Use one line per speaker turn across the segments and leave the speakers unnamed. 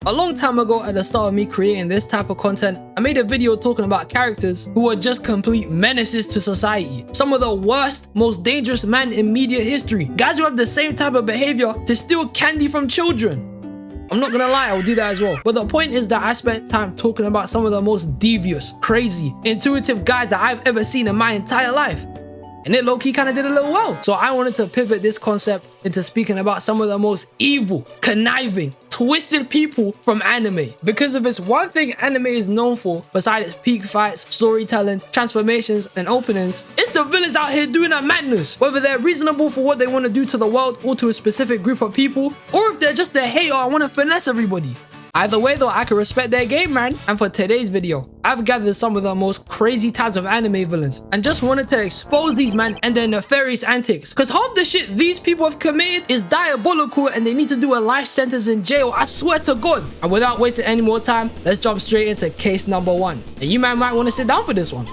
A long time ago, at the start of me creating this type of content, I made a video talking about characters who are just complete menaces to society. Some of the worst, most dangerous men in media history. Guys who have the same type of behavior to steal candy from children. I'm not gonna lie, I will do that as well. But the point is that I spent time talking about some of the most devious, crazy, intuitive guys that I've ever seen in my entire life. And it low-key kind of did a little well. So I wanted to pivot this concept into speaking about some of the most evil, conniving, twisted people from anime. Because if it's one thing anime is known for, besides its peak fights, storytelling, transformations, and openings, it's the villains out here doing that madness. Whether they're reasonable for what they want to do to the world or to a specific group of people, or if they're just a hater and want to finesse everybody. Either way though, I can respect their game, man. And for today's video, I've gathered some of the most crazy types of anime villains and just wanted to expose these men and their nefarious antics. Cause half the shit these people have committed is diabolical and they need to do a life sentence in jail, I swear to God. And without wasting any more time, let's jump straight into case number 1. And you man might want to sit down for this one,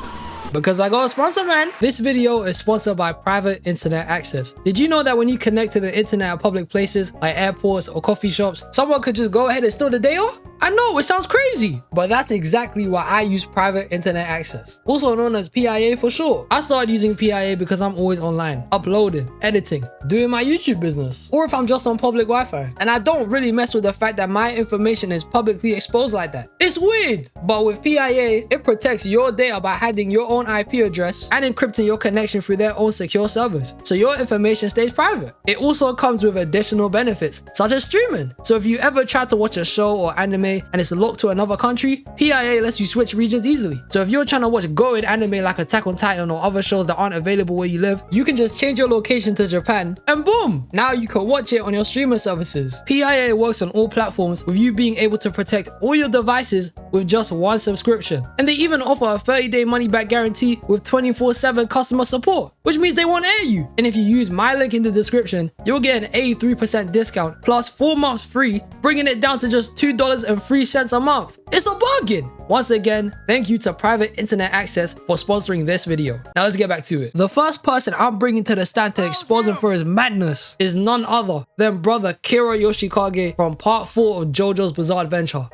because I got a sponsor, man. This video is sponsored by Private Internet Access. Did you know that when you connect to the internet at public places like airports or coffee shops, someone could just go ahead and steal the data? I know, it sounds crazy, but that's exactly why I use Private Internet Access, also known as PIA for short. I started using PIA because I'm always online, uploading, editing, doing my YouTube business, or if I'm just on public Wi-Fi. And I don't really mess with the fact that my information is publicly exposed like that. It's weird, but with PIA, it protects your data by hiding your own IP address and encrypting your connection through their own secure servers, so your information stays private. It also comes with additional benefits, such as streaming. So if you ever try to watch a show or anime and it's locked to another country, PIA lets you switch regions easily. So if you're trying to watch goated anime like Attack on Titan or other shows that aren't available where you live, you can just change your location to Japan and boom, now you can watch it on your streaming services. PIA works on all platforms, with you being able to protect all your devices with just one subscription. And they even offer a 30-day money-back guarantee with 24/7 customer support, which means they won't air you. And if you use my link in the description, you'll get an 83% discount plus 4 months free, bringing it down to just $2.03 a month. It's a bargain. Once again, thank you to Private Internet Access for sponsoring this video. Now let's get back to it. The first person I'm bringing to the stand to expose him for his madness is none other than brother Kira YoshiKage from part 4 of JoJo's Bizarre Adventure.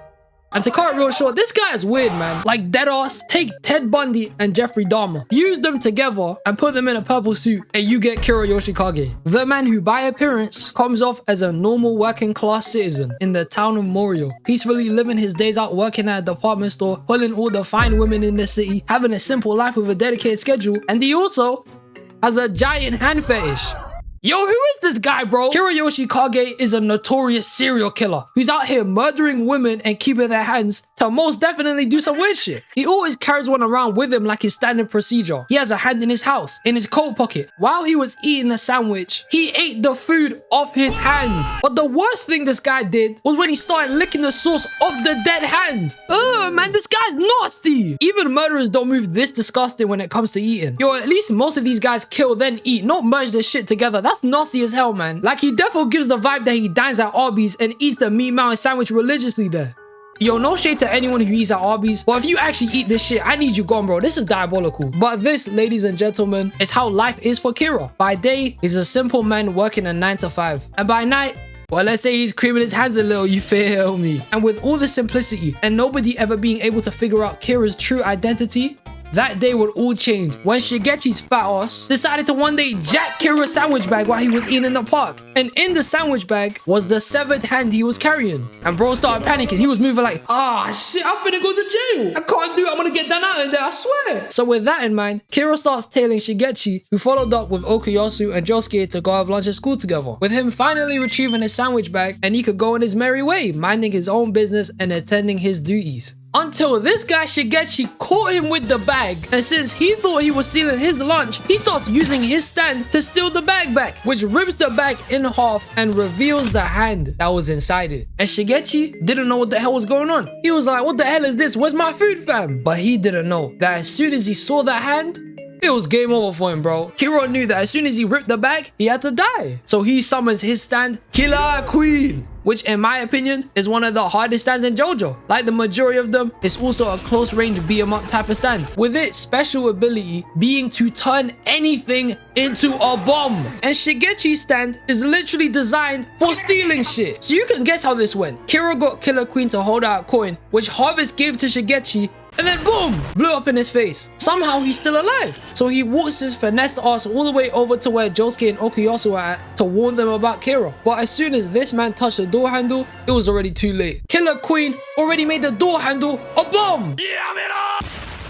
And to cut it real short, this guy is weird, man. Like deadass, take Ted Bundy and Jeffrey Dahmer, use them together and put them in a purple suit and you get Kira YoshiKage. The man who by appearance comes off as a normal working class citizen in the town of Morio, peacefully living his days out working at a department store, pulling all the fine women in the city, having a simple life with a dedicated schedule, and he also has a giant hand fetish. Yo, who is this guy, bro? Kira YoshiKage is a notorious serial killer who's out here murdering women and keeping their hands to most definitely do some weird shit. He always carries one around with him like his standard procedure. He has a hand in his house, in his coat pocket. While he was eating a sandwich, he ate the food off his hand. But the worst thing this guy did was when he started licking the sauce off the dead hand. Ugh, man, this guy's nasty. Even murderers don't move this disgusting when it comes to eating. Yo, at least most of these guys kill then eat, not merge this shit together. That's nasty as hell, man. Like, he definitely gives the vibe that he dines at Arby's and eats the meat mountain sandwich religiously there. Yo, no shade to anyone who eats at Arby's, but if you actually eat this shit, I need you gone, bro. This is diabolical. But this, ladies and gentlemen, is how life is for Kira. By day, he's a simple man working a 9 to 5. And by night, well, let's say he's creaming his hands a little, you feel me? And with all the simplicity and nobody ever being able to figure out Kira's true identity, that day would all change when Shigechi's fat ass decided to one day jack Kira's sandwich bag while he was eating in the park. And in the sandwich bag was the severed hand he was carrying. And bro started panicking. He was moving like, ah, shit, I'm finna go to jail. I can't do it. I'm gonna get done out in there, I swear. So with that in mind, Kira starts tailing Shigechi, who followed up with Okuyasu and Josuke to go have lunch at school together, with him finally retrieving his sandwich bag and he could go on his merry way, minding his own business and attending his duties. Until this guy Shigechi caught him with the bag, and since he thought he was stealing his lunch, he starts using his stand to steal the bag back, which rips the bag in half and reveals the hand that was inside it. And Shigechi didn't know what the hell was going on. He was like, what the hell is this? Where's my food, fam? But he didn't know that as soon as he saw that hand, it was game over for him, bro. Kira knew that as soon as he ripped the bag, he had to die. So he summons his stand, Killer Queen. which in my opinion is one of the hardest stands in JoJo. Like the majority of them, it's also a close range beat 'em up type of stand, with its special ability being to turn anything into a bomb. And Shigechi's stand is literally designed for stealing shit. So you can guess how this went. Kira got Killer Queen to hold out a coin, which Harvest gave to Shigechi, and then boom, blew up in his face. Somehow he's still alive. So he walks his finessed ass all the way over to where Josuke and Okuyasu were at to warn them about Kira. But as soon as this man touched the door handle, it was already too late. Killer Queen already made the door handle a bomb.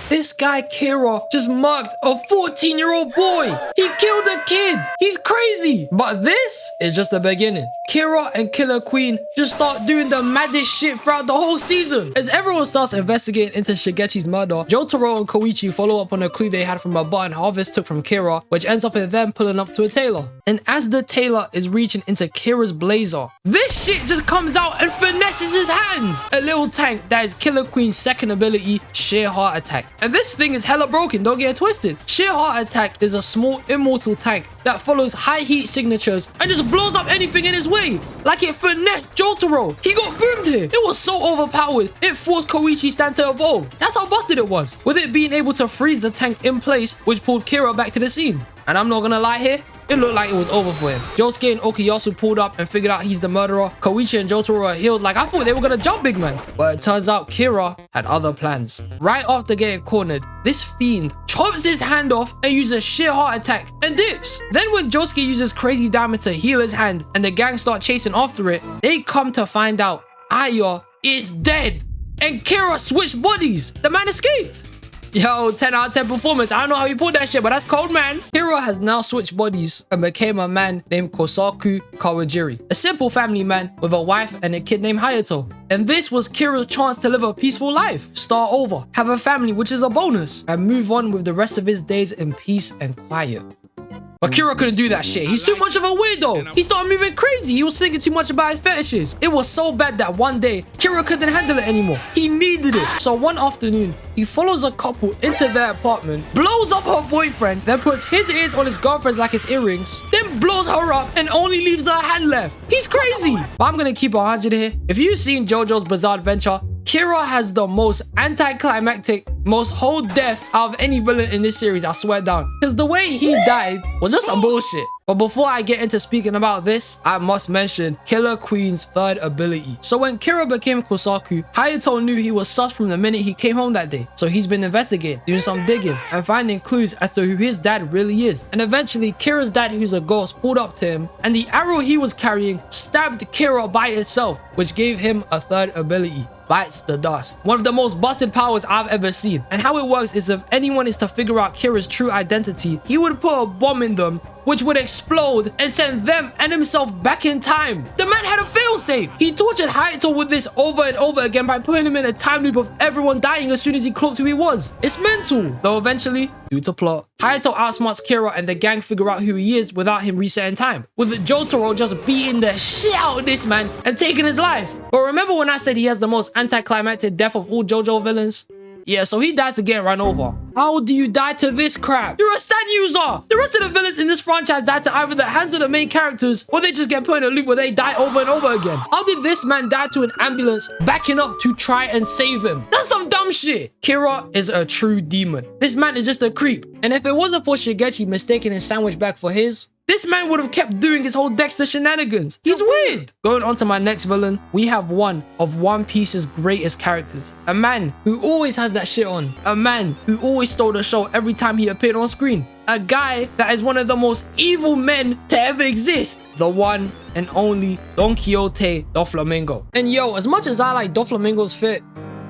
This guy Kira just murked a 14-year-old boy. He killed a kid. He's crazy. But this is just the beginning. Kira and Killer Queen just start doing the maddest shit throughout the whole season. As everyone starts investigating into Shigechi's murder, Jotaro and Koichi follow up on a clue they had from a button Harvest took from Kira, which ends up with them pulling up to a tailor. And as the tailor is reaching into Kira's blazer, this shit just comes out and finesses his hand. A little tank that is Killer Queen's second ability, Sheer Heart Attack. And this thing is hella broken, don't get it twisted. Sheer Heart Attack is a small immortal tank that follows high heat signatures and just blows up anything in his way. Like it finessed Jotaro. He got boomed here. It was so overpowered, it forced Koichi's stand to evolve. That's how busted it was, with it being able to freeze the tank in place, which pulled Kira back to the scene. And I'm not gonna lie here, it looked like it was over for him. Josuke and Okuyasu pulled up and figured out he's the murderer. Koichi and Jotaro are healed. Like I thought they were gonna jump big man. But it turns out Kira had other plans. Right after getting cornered, this fiend chops his hand off and uses Sheer Heart Attack and dips. Then when Josuke uses Crazy Diamond to heal his hand and the gang start chasing after it, they come to find out Aya is dead. And Kira switched bodies. The man escaped. Yo, 10 out of 10 performance. I don't know how he pulled that shit, but that's cold, man. Kira has now switched bodies and became a man named Kosaku Kawajiri, a simple family man with a wife and a kid named Hayato. And this was Kira's chance to live a peaceful life, start over, have a family, which is a bonus, and move on with the rest of his days in peace and quiet. But Kira couldn't do that shit. He's too much of a weirdo. He started moving crazy. He was thinking too much about his fetishes. It was so bad that one day, Kira couldn't handle it anymore. He needed it. So one afternoon, he follows a couple into their apartment, blows up her boyfriend, then puts his ears on his girlfriend's like his earrings, then blows her up and only leaves her hand left. He's crazy. But I'm gonna keep 100 here. If you've seen JoJo's Bizarre Adventure, Kira has the most anticlimactic, most whole death out of any villain in this series, I swear down. Because the way he died was just some bullshit. But before I get into speaking about this, I must mention Killer Queen's third ability. So when Kira became Kosaku, Hayato knew he was sus from the minute he came home that day. So he's been investigating, doing some digging, and finding clues as to who his dad really is. And eventually, Kira's dad, who's a ghost, pulled up to him, and the arrow he was carrying stabbed Kira by itself, which gave him a third ability. Bites the dust. One of the most busted powers I've ever seen. And how it works is if anyone is to figure out Kira's true identity, he would put a bomb in them, which would explode and send them and himself back in time. The man had a failsafe. He tortured Hayato with this over and over again by putting him in a time loop of everyone dying as soon as he clocked who he was. It's mental. Though eventually, due to plot, Hayato outsmarts Kira and the gang figure out who he is without him resetting time, with Jotaro just beating the shit out of this man and taking his life. But remember when I said he has the most anticlimactic death of all JoJo villains? Yeah, so he dies to get run over. How do you die to this crap? You're a stand user! The rest of the villains in this franchise die to either the hands of the main characters or they just get put in a loop where they die over and over again. How did this man die to an ambulance backing up to try and save him? That's some dumb shit. Kira is a true demon. This man is just a creep. And if it wasn't for Shigechi mistaking his sandwich bag for his, this man would have kept doing his whole Dexter shenanigans. He's weird. Going on to my next villain, we have one of One Piece's greatest characters. A man who always has that shit on. A man who always stole the show every time he appeared on screen. A guy that is one of the most evil men to ever exist. The one and only Donquixote Doflamingo. And yo, as much as I like Doflamingo's fit,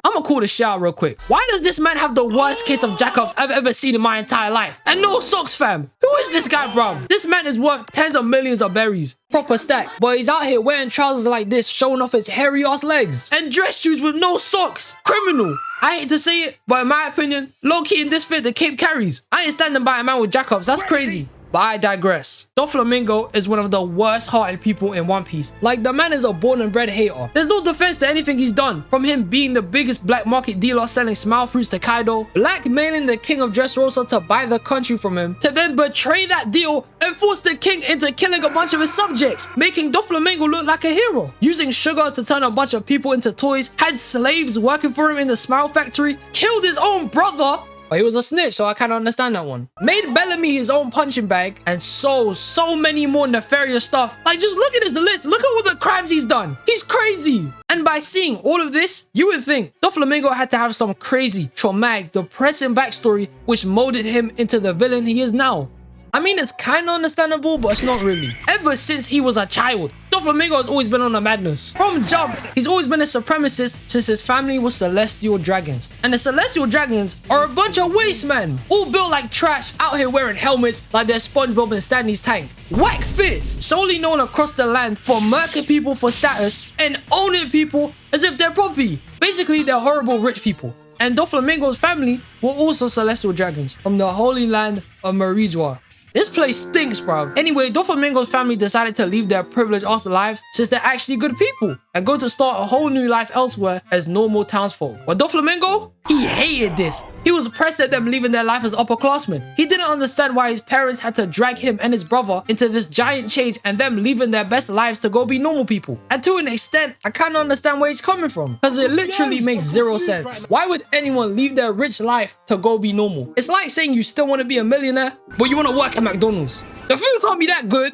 I'm gonna call this shit out real quick. Why does this man have the worst case of jack-ups I've ever seen in my entire life? And no socks, fam. Who is this guy, bruv? This man is worth tens of millions of berries. Proper stack. But he's out here wearing trousers like this, showing off his hairy ass legs. And dress shoes with no socks. Criminal. I hate to say it, but in my opinion, low-key in this fit, the cape carries. I ain't standing by a man with jack-ups. That's crazy. But I digress. Doflamingo is one of the worst hearted people in One Piece. Like, the man is a born and bred hater. There's no defense to anything he's done. From him being the biggest black market dealer selling smile fruits to Kaido, blackmailing the king of Dressrosa to buy the country from him, to then betray that deal and force the king into killing a bunch of his subjects, making Doflamingo look like a hero, using sugar to turn a bunch of people into toys, had slaves working for him in the smile factory, killed his own brother. But he was a snitch, so I kind of understand that one. Made Bellamy his own punching bag, and so many more nefarious stuff. Like, just look at his list. Look at all the crimes he's done. He's crazy. And by seeing all of this, you would think Doflamingo had to have some crazy, traumatic, depressing backstory which molded him into the villain he is now. I mean, it's kind of understandable, but it's not really. Ever since he was a child, Doflamingo has always been on a madness. From jump, he's always been a supremacist since his family was celestial dragons. And the celestial dragons are a bunch of waste men, all built like trash, out here wearing helmets like they're SpongeBob and Stanley's tank. Whack fits, solely known across the land for murking people for status and owning people as if they're property. Basically, they're horrible rich people. And Doflamingo's family were also celestial dragons from the holy land of Marijua. This place stinks, bruv. Anyway, Doflamingo's family decided to leave their privileged ass lives since they're actually good people and go to start a whole new life elsewhere as normal townsfolk. But Doflamingo, he hated this. He was pressed at them leaving their life as upperclassmen. He didn't understand why his parents had to drag him and his brother into this giant change and them leaving their best lives to go be normal people. And to an extent, I kind of understand where he's coming from, because it literally makes zero sense. Why would anyone leave their rich life to go be normal? It's like saying you still want to be a millionaire, but you want to work at McDonald's. The food can't be that good.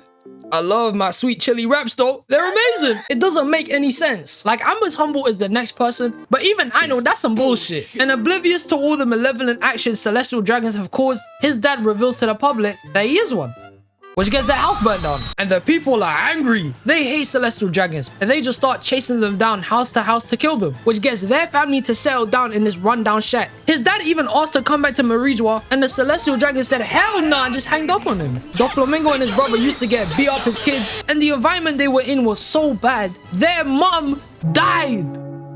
I love my sweet chili wraps though. They're amazing. It doesn't make any sense. Like, I'm as humble as the next person, but even I know that's some bullshit. And oblivious to all the malevolent actions celestial dragons have caused, his dad reveals to the public that he is one, which gets their house burnt down. And the people are angry. They hate celestial dragons, and they just start chasing them down house to house to kill them, which gets their family to settle down in this rundown shack. His dad even asked to come back to Marijua, and the celestial dragon said hell nah and just hanged up on him. Doflamingo and his brother used to get beat up as kids, and the environment they were in was so bad, their mom died.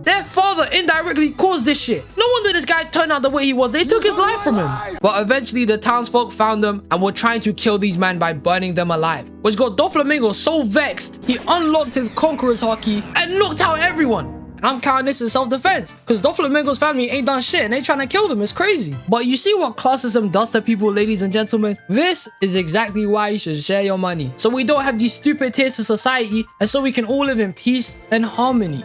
Their father indirectly caused this shit. No wonder this guy turned out the way he was. They took his life from him. But eventually the townsfolk found them and were trying to kill these men by burning them alive, which got Doflamingo so vexed, he unlocked his conqueror's haki and knocked out everyone. And I'm counting this as self-defense, because Doflamingo's family ain't done shit and they trying to kill them. It's crazy. But you see what classism does to people, ladies and gentlemen? This is exactly why you should share your money, so we don't have these stupid tiers to society, and so we can all live in peace and harmony.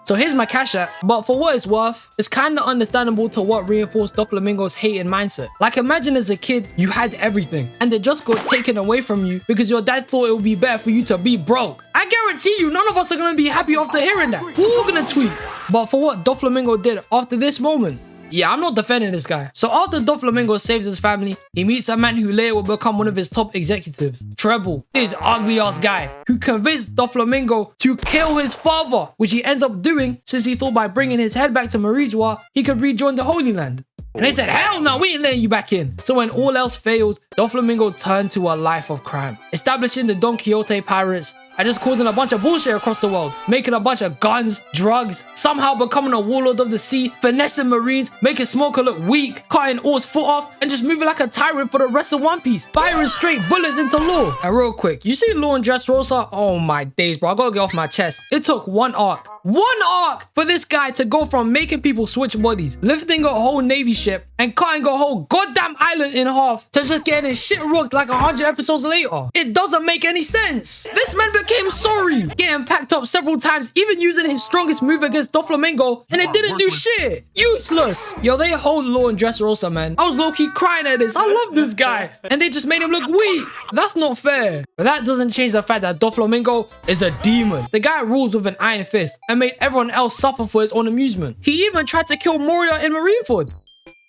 So here's my cash app, but for what it's worth, it's kinda understandable to what reinforced Doflamingo's hate and mindset. Like, imagine as a kid, you had everything, and it just got taken away from you because your dad thought it would be better for you to be broke. I guarantee you, none of us are gonna be happy after hearing that. We're all gonna tweet. But for what Doflamingo did after this moment, yeah, I'm not defending this guy. So after Doflamingo saves his family, he meets a man who later will become one of his top executives, Treble, this ugly ass guy who convinced Doflamingo to kill his father, which he ends up doing since he thought by bringing his head back to Marijua, he could rejoin the Holy Land. And they said, hell no, we ain't letting you back in. So when all else failed, Doflamingo turned to a life of crime, establishing the Donquixote pirates, and just causing a bunch of bullshit across the world, making a bunch of guns, drugs, somehow becoming a warlord of the sea, finessing marines, making Smoker look weak, cutting Or's foot off, and just moving like a tyrant for the rest of One Piece, firing straight bullets into Law. And real quick, you see Law and Dressrosa? Oh my days, bro, I gotta get off my chest. It took one arc for this guy to go from making people switch bodies, lifting a whole navy ship, and cutting a whole goddamn island in half, to just getting his shit rocked like 100 episodes later. It doesn't make any sense. This man became sorry, getting packed up several times, even using his strongest move against Doflamingo, and it didn't do shit. Useless. Yo, they hold Law and Dressrosa, man. I was low-key crying at this. I love this guy. And they just made him look weak. That's not fair. But that doesn't change the fact that Doflamingo is a demon. The guy rules with an iron fist and made everyone else suffer for his own amusement. He even tried to kill Moria in Marineford.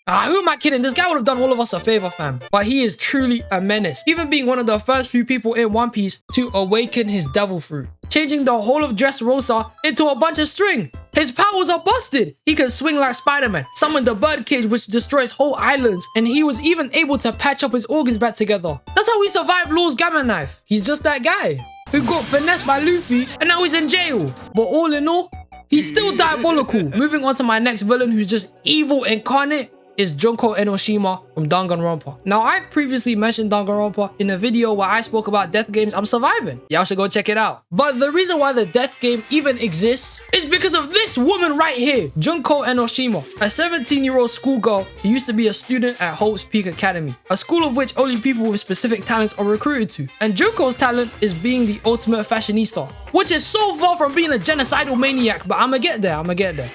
Who am I kidding? This guy would have done all of us a favor, fam. But he is truly a menace, even being one of the first few people in One Piece to awaken his devil fruit, changing the whole of Dressrosa into a bunch of string. His powers are busted. He can swing like Spider-Man, summon the birdcage which destroys whole islands, and he was even able to patch up his organs back together. That's how he survived Law's gamma knife. He's just that guy who got finessed by Luffy and now he's in jail. But all in all, he's still diabolical. Moving on to my next villain who's just evil incarnate is Junko Enoshima from Danganronpa. Now, I've previously mentioned Danganronpa in a video where I spoke about death games I'm surviving. Y'all should go check it out. But the reason why the death game even exists is because of this woman right here, Junko Enoshima, a 17-year-old schoolgirl who used to be a student at Hope's Peak Academy, a school of which only people with specific talents are recruited to. And Junko's talent is being the ultimate fashionista, which is so far from being a genocidal maniac, but I'ma get there.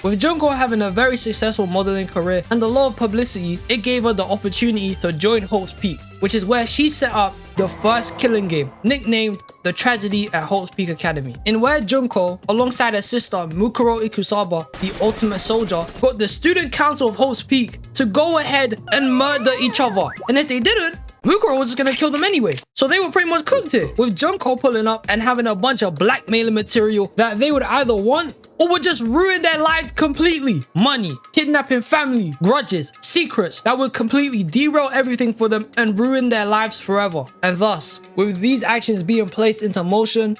With Junko having a very successful modeling career and a lot of publicity, it gave her the opportunity to join Hope's Peak, which is where she set up the first killing game, nicknamed The Tragedy at Hope's Peak Academy, in where Junko, alongside her sister Mukuro Ikusaba, the ultimate soldier, got the student council of Hope's Peak to go ahead and murder each other. And if they didn't, Mukuro was just gonna kill them anyway. So they were pretty much cooked here, with Junko pulling up and having a bunch of blackmailing material that they would either want or would just ruin their lives completely. Money, kidnapping family, grudges, secrets that would completely derail everything for them and ruin their lives forever. And thus, with these actions being placed into motion,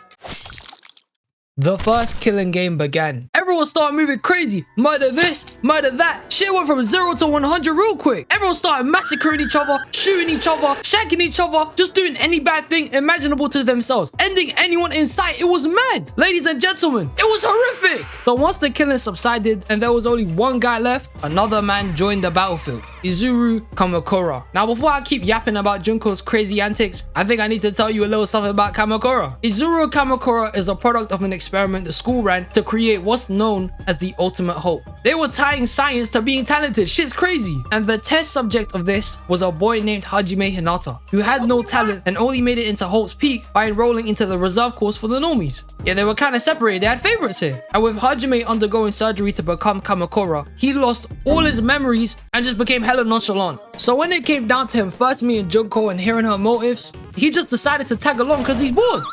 the first killing game began. Everyone started moving crazy. Murder this, murder that. Shit went from 0 to 100 real quick. Everyone started massacring each other, shooting each other, shanking each other, just doing any bad thing imaginable to themselves, ending anyone in sight. It was mad. Ladies and gentlemen, it was horrific. So once the killing subsided and there was only one guy left, another man joined the battlefield, Izuru Kamakura. Now, before I keep yapping about Junko's crazy antics, I think I need to tell you a little something about Kamakura. Izuru Kamakura is a product of an experiment the school ran to create what's known as the ultimate hope. They were tying science to being talented. Shit's crazy. And the test subject of this was a boy named Hajime Hinata, who had no talent and only made it into Hope's Peak by enrolling into the reserve course for the normies. Yeah, they were kind of separated. They had favorites here. And with Hajime undergoing surgery to become Kamakura, he lost all his memories and just became hella nonchalant. So when it came down to him first meeting Junko and hearing her motives, he just decided to tag along because he's bored.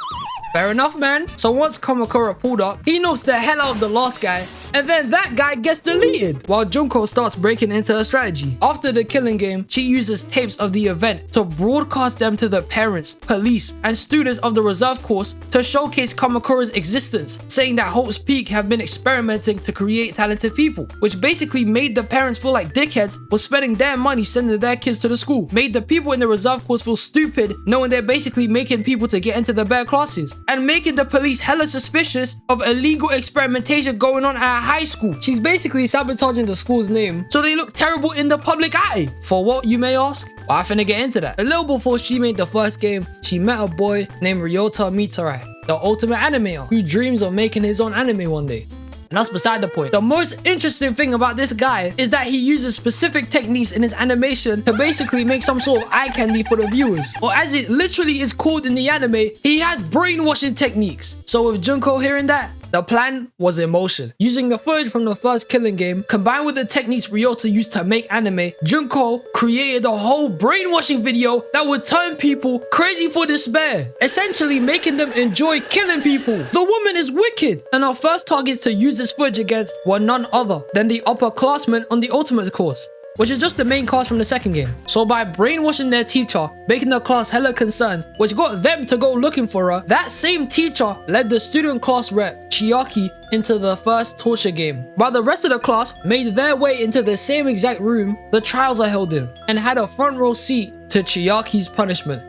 Fair enough, man. So once Kamakura pulled up, he knocks the hell out of the last guy, and then that guy gets deleted while Junko starts breaking into her strategy. After the killing game, she uses tapes of the event to broadcast them to the parents, police, and students of the reserve course to showcase Kamakura's existence, saying that Hope's Peak have been experimenting to create talented people, which basically made the parents feel like dickheads for spending their money sending their kids to the school, made the people in the reserve course feel stupid knowing they're basically making people to get into the better classes, and making the police hella suspicious of illegal experimentation going on at a high school. She's basically sabotaging the school's name so they look terrible in the public eye. For what, you may ask? Well, I finna get into that. A little before she made the first game, she met a boy named Ryota Mitarai, the ultimate animator who dreams of making his own anime one day. And that's beside the point. The most interesting thing about this guy is that he uses specific techniques in his animation to basically make some sort of eye candy for the viewers. Or as it literally is called in the anime, he has brainwashing techniques. So with Junko hearing that, the plan was in motion. Using the footage from the first killing game, combined with the techniques Ryota used to make anime, Junko created a whole brainwashing video that would turn people crazy for despair, essentially making them enjoy killing people. The woman is wicked, and our first targets to use this footage against were none other than the upperclassmen on the ultimate course, which is just the main class from the second game. So by brainwashing their teacher, making the class hella concerned, which got them to go looking for her, that same teacher led the student class rep, Chiaki, into the first torture game. While the rest of the class made their way into the same exact room the trials are held in, and had a front row seat to Chiaki's punishment.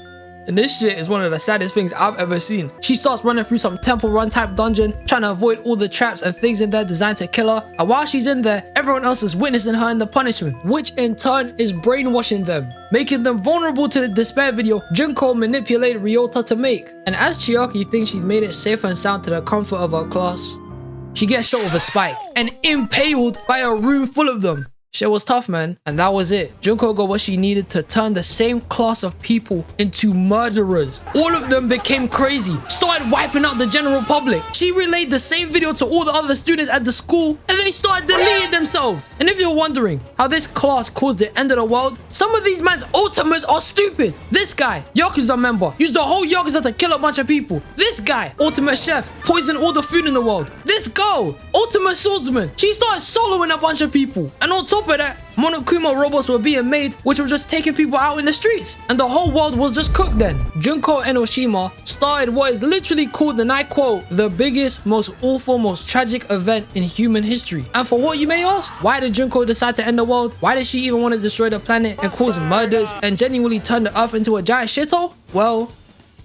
And this shit is one of the saddest things I've ever seen. She starts running through some temple run type dungeon, trying to avoid all the traps and things in there designed to kill her. And while she's in there, everyone else is witnessing her in the punishment, which in turn is brainwashing them, making them vulnerable to the despair video Junko manipulated Ryota to make. And as Chiaki thinks she's made it safe and sound to the comfort of her class, she gets shot with a spike and impaled by a room full of them. Shit was tough, man. And that was it. Junko got what she needed to turn the same class of people into murderers. All of them became crazy, started wiping out the general public. She relayed the same video to all the other students at the school, and they started deleting themselves. And if you're wondering how this class caused the end of the world, some of these man's ultimates are stupid. This guy, Yakuza member, used the whole Yakuza to kill a bunch of people. This guy, ultimate chef, poisoned all the food in the world. This girl, ultimate swordsman, she started soloing a bunch of people. And on top top of that, Monokuma robots were being made, which were just taking people out in the streets, and the whole world was just cooked then. Junko Enoshima started what is literally called, and I quote, the biggest, most awful, most tragic event in human history. And for what, you may ask? Why did Junko decide to end the world? Why did she even want to destroy the planet and cause murders and genuinely turn the earth into a giant shithole? Well,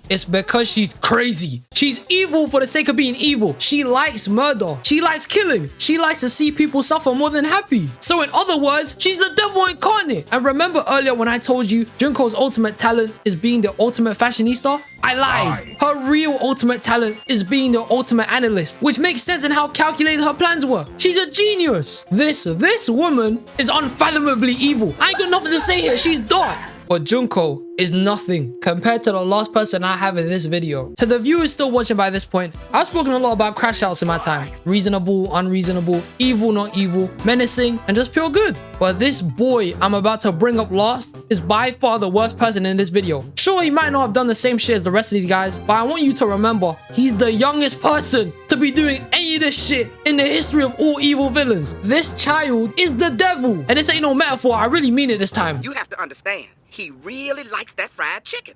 it's because she's crazy. She's evil for the sake of being evil. She likes murder. She likes killing. She likes to see people suffer more than happy. So in other words, she's the devil incarnate. And remember earlier when I told you Junko's ultimate talent is being the ultimate fashionista? I lied. Her real ultimate talent is being the ultimate analyst, which makes sense in how calculated her plans were. She's a genius. This woman is unfathomably evil. I ain't got nothing to say here. She's dark. But Junko is nothing compared to the last person I have in this video. To the viewers still watching by this point, I've spoken a lot about crash outs in my time. Reasonable, unreasonable, evil, not evil, menacing, and just pure good. But this boy I'm about to bring up last is by far the worst person in this video. Sure, he might not have done the same shit as the rest of these guys, but I want you to remember, he's the youngest person to be doing any of this shit in the history of all evil villains. This child is the devil. And this ain't no metaphor, I really mean it this time.
You have to understand, he really likes that fried chicken.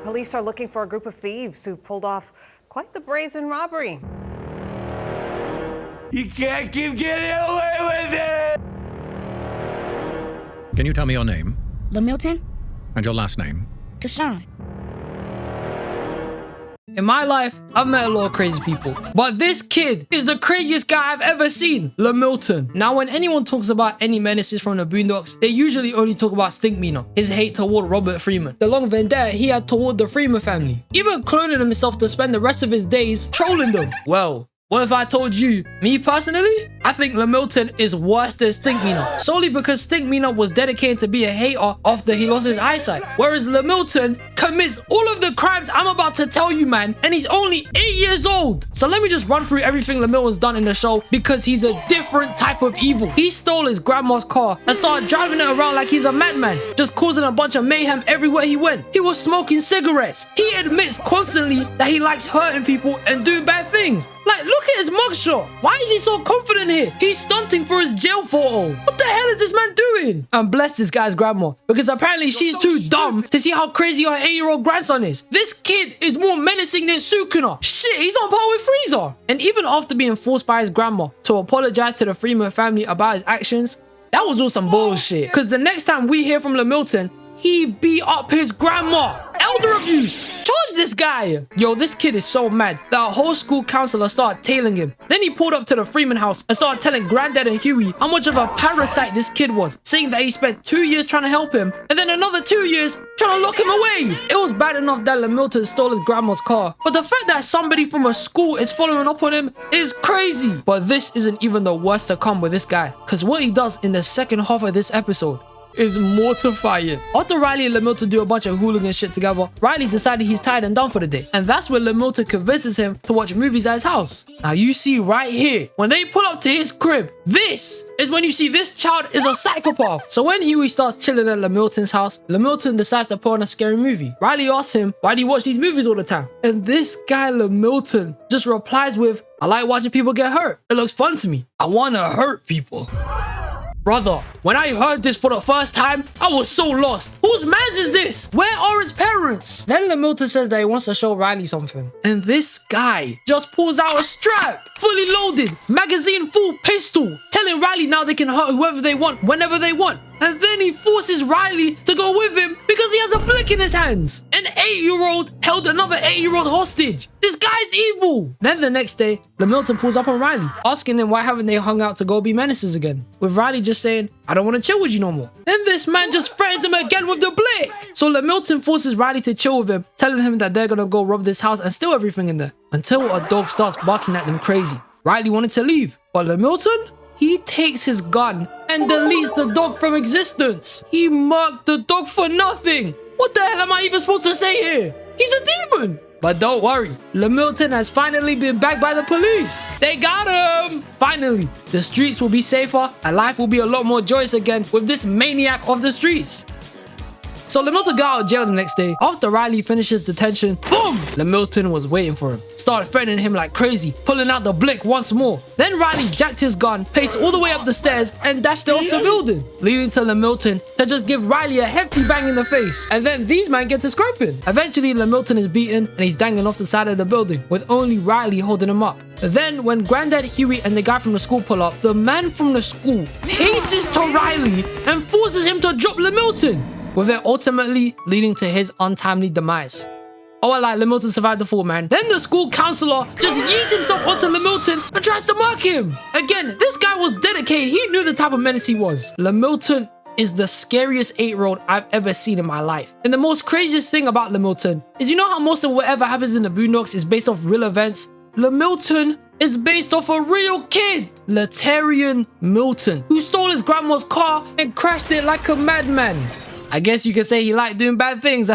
Police are looking for a group of thieves who pulled off quite the brazen robbery.
You can't keep getting away with it!
Can you tell me your name?
Milton?
And your last name?
Deshaun.
In my life, I've met a lot of crazy people, but this kid is the craziest guy I've ever seen, Milton. Now, when anyone talks about any menaces from the Boondocks, they usually only talk about Stinkmeaner, his hate toward Robert Freeman, the long vendetta he had toward the Freeman family, even cloning himself to spend the rest of his days trolling them. Well, what if I told you, me personally, I think Milton is worse than Stinkmeaner, solely because Stinkmeaner was dedicated to be a hater after he lost his eyesight, whereas Milton commits all of the crimes I'm about to tell you, man, and he's only 8 years old. So let me just run through everything Milton's done in the show, because he's a different type of evil. He stole his grandma's car and started driving it around like he's a madman, just causing a bunch of mayhem everywhere he went. He was smoking cigarettes. He admits constantly that he likes hurting people and doing bad things. Like, look at his mugshot. Why is he so confident here? He's stunting for his jail photo. What the hell is this man doing? And bless this guy's grandma, because apparently she's too dumb to see how crazy her 8-year-old grandson is. This kid is more menacing than Sukuna. Shit, he's on par with Frieza. And even after being forced by his grandma to apologize to the Freeman family about his actions, that was all some bullshit. Because the next time we hear from Milton, he beat up his grandma. Elder abuse. Charge this guy. Yo, this kid is so mad that a whole school counselor started tailing him. Then he pulled up to the Freeman house and started telling Granddad and Huey how much of a parasite this kid was, saying that he spent 2 years trying to help him and then another 2 years trying to lock him away. It was bad enough that Milton stole his grandma's car, but the fact that somebody from a school is following up on him is crazy. But this isn't even the worst to come with this guy, because what he does in the second half of this episode is mortifying. After Riley and Milton do a bunch of hooligan shit together, Riley decided he's tired and done for the day. And that's when Milton convinces him to watch movies at his house. Now you see right here, when they pull up to his crib, this is when you see this child is a psychopath. So when Huey starts chilling at Milton's house, Milton decides to put on a scary movie. Riley asks him, why do you watch these movies all the time? And this guy Milton just replies with, I like watching people get hurt. It looks fun to me. I want to hurt people. Brother, when I heard this for the first time, I was so lost. Whose mans is this? Where are his parents? Then Milton says that he wants to show Riley something. And this guy just pulls out a strap, fully loaded, magazine full pistol, telling Riley now they can hurt whoever they want, whenever they want. And then he forces Riley to go with him because he has a blick in his hands. An 8-year-old held another 8-year-old hostage. This guy's evil. Then the next day, Milton pulls up on Riley, asking him why haven't they hung out to go be menaces again, with Riley just saying, I don't want to chill with you no more. Then this man just threatens him again with the blick. So Milton forces Riley to chill with him, telling him that they're gonna go rob this house and steal everything in there, until a dog starts barking at them crazy. Riley wanted to leave, but Milton, he takes his gun and deletes the dog from existence. He murked the dog for nothing. What the hell am I even supposed to say here? He's a demon. But don't worry, Milton has finally been backed by the police. They got him. Finally, the streets will be safer and life will be a lot more joyous again with this maniac off the streets. So Milton got out of jail the next day. After Riley finishes detention, boom! Milton was waiting for him. Started threatening him like crazy, pulling out the blick once more. Then Riley jacked his gun, paced all the way up the stairs, and dashed it off the building, leading to Milton to just give Riley a hefty bang in the face. And then these men get to scrapping. Eventually, Milton is beaten and he's dangling off the side of the building, with only Riley holding him up. Then, when Granddad Huey and the guy from the school pull up, the man from the school paces to Riley and forces him to drop Milton, with it ultimately leading to his untimely demise. Oh, I like Milton survived the fall, man. Then the school counselor just yeets himself onto Milton and tries to mark him. Again, this guy was dedicated. He knew the type of menace he was. Milton is the scariest 8-year-old I've ever seen in my life. And the most craziest thing about Milton is, you know how most of whatever happens in the Boondocks is based off real events? Milton is based off a real kid, Latarian Milton, who stole his grandma's car and crashed it like a madman. I guess you could say he liked doing bad things.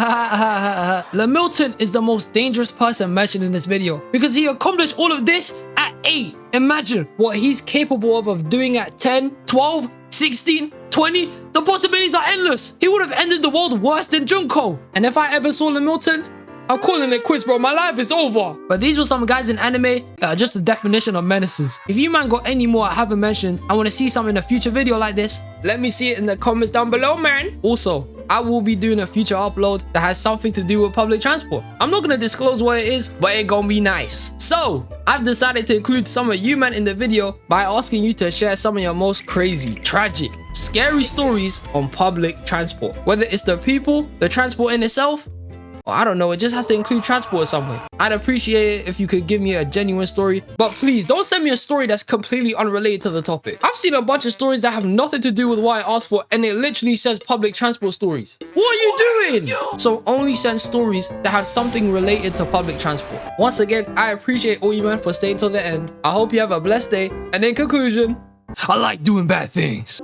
Milton is the most dangerous person mentioned in this video because he accomplished all of this at 8. Imagine what he's capable of doing at 10, 12, 16, 20. The possibilities are endless. He would have ended the world worse than Junko. And if I ever saw Milton, I'm calling it quits, bro. My life is over. But these were some guys in anime that are just the definition of menaces. If you man got any more I haven't mentioned, I want to see some in a future video like this, let me see it in the comments down below, man. Also, I will be doing a future upload that has something to do with public transport. I'm not going to disclose what it is, but it's going to be nice. So, I've decided to include some of you man in the video by asking you to share some of your most crazy, tragic, scary stories on public transport. Whether it's the people, the transport in itself, or I don't know, it just has to include transport or something. I'd appreciate it if you could give me a genuine story, but please don't send me a story that's completely unrelated to the topic. I've seen a bunch of stories that have nothing to do with what I asked for, and it literally says public transport stories. What are you doing? So only send stories that have something related to public transport. Once again, I appreciate all you man for staying till the end. I hope you have a blessed day, and in conclusion, I like doing bad things.